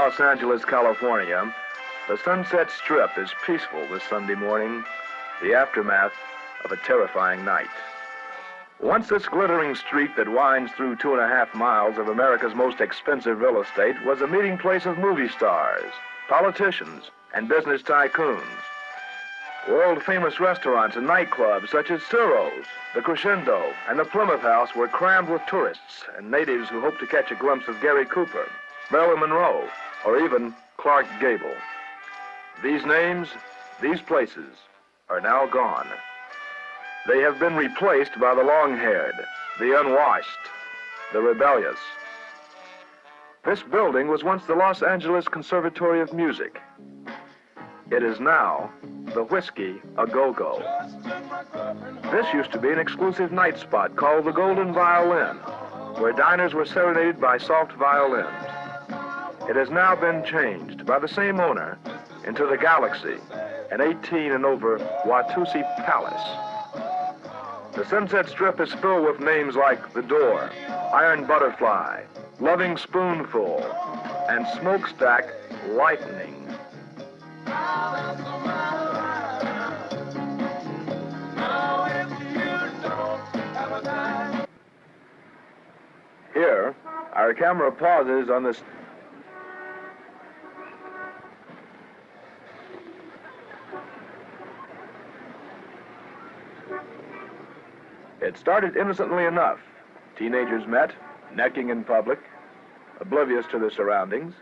Los Angeles, California, the Sunset Strip is peaceful this Sunday morning, the aftermath of a terrifying night. Once this glittering street that winds through 2.5 miles of America's most expensive real estate was a meeting place of movie stars, politicians, and business tycoons. World-famous restaurants and nightclubs such as Ciro's, the Crescendo, and the Plymouth House were crammed with tourists and natives who hoped to catch a glimpse of Gary Cooper, Marilyn Monroe, or even Clark Gable. These names, these places, are now gone. They have been replaced by the long-haired, the unwashed, the rebellious. This building was once the Los Angeles Conservatory of Music. It is now the Whiskey A-Go-Go. This used to be an exclusive night spot called the Golden Violin, where diners were serenaded by soft violins. It has now been changed by the same owner into the Galaxy, an 18 and over Watusi Palace. The Sunset Strip is filled with names like The Door, Iron Butterfly, Loving Spoonful, and Smokestack Lightning. Here, our camera pauses on this. It started innocently enough. Teenagers met, necking in public, oblivious to their surroundings.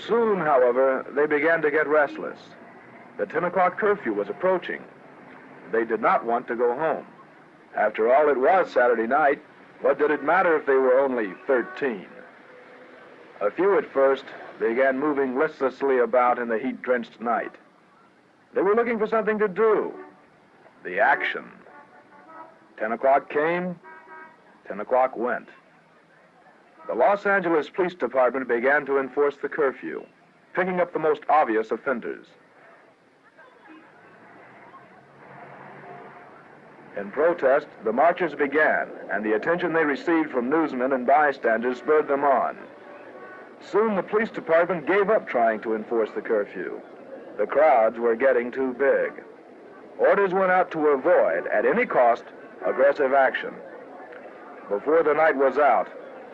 Soon, however, they began to get restless. The 10 o'clock curfew was approaching. They did not want to go home. After all, it was Saturday night. What did it matter if they were only 13? A few at first began moving listlessly about in the heat-drenched night. They were looking for something to do. The action. 10 o'clock came, 10 o'clock went. The Los Angeles Police Department began to enforce the curfew, picking up the most obvious offenders. In protest, the marches began, and the attention they received from newsmen and bystanders spurred them on. Soon the police department gave up trying to enforce the curfew. The crowds were getting too big. Orders went out to avoid, at any cost, aggressive action. Before the night was out,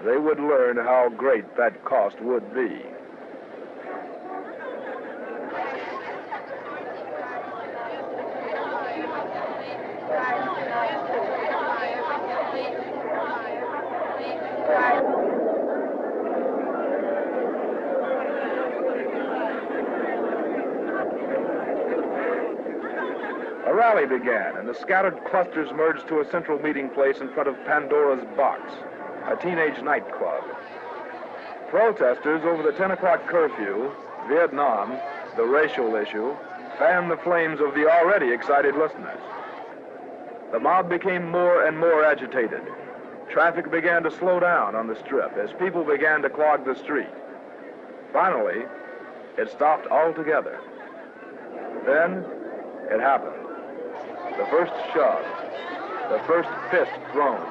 they would learn how great that cost would be. A rally began, and the scattered clusters merged to a central meeting place in front of Pandora's Box, a teenage nightclub. Protesters over the 10 o'clock curfew, Vietnam, the racial issue, fanned the flames of the already excited listeners. The mob became more and more agitated. Traffic began to slow down on the strip as people began to clog the street. Finally, it stopped altogether. Then, it happened. The first shove, the first fist thrown.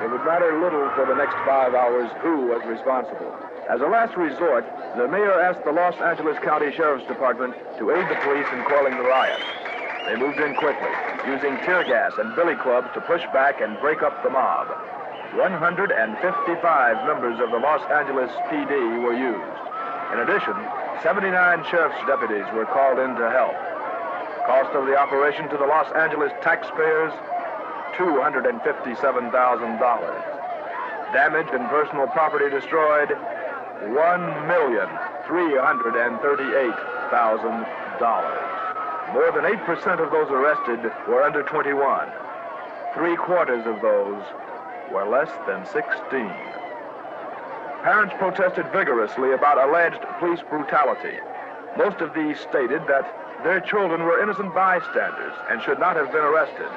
It would matter little for the next 5 hours who was responsible. As a last resort, the mayor asked the Los Angeles County Sheriff's Department to aid the police in quelling the riot. They moved in quickly, using tear gas and billy clubs to push back and break up the mob. 155 members of the Los Angeles PD were used. In addition, 79 sheriff's deputies were called in to help. Cost of the operation to the Los Angeles taxpayers, $257,000. Damage and personal property destroyed, $1,338,000. More than 8% of those arrested were under 21. 3/4 of those were less than 16. Parents protested vigorously about alleged police brutality. Most of these stated that their children were innocent bystanders and should not have been arrested.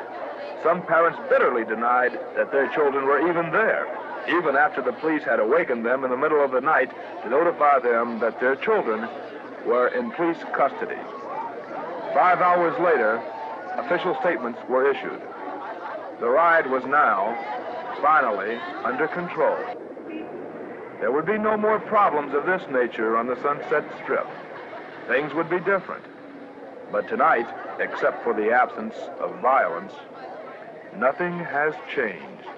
Some parents bitterly denied that their children were even there, even after the police had awakened them in the middle of the night to notify them that their children were in police custody. 5 hours later, official statements were issued. The riot was now, finally, under control. There would be no more problems of this nature on the Sunset Strip. Things would be different. But tonight, except for the absence of violence, nothing has changed.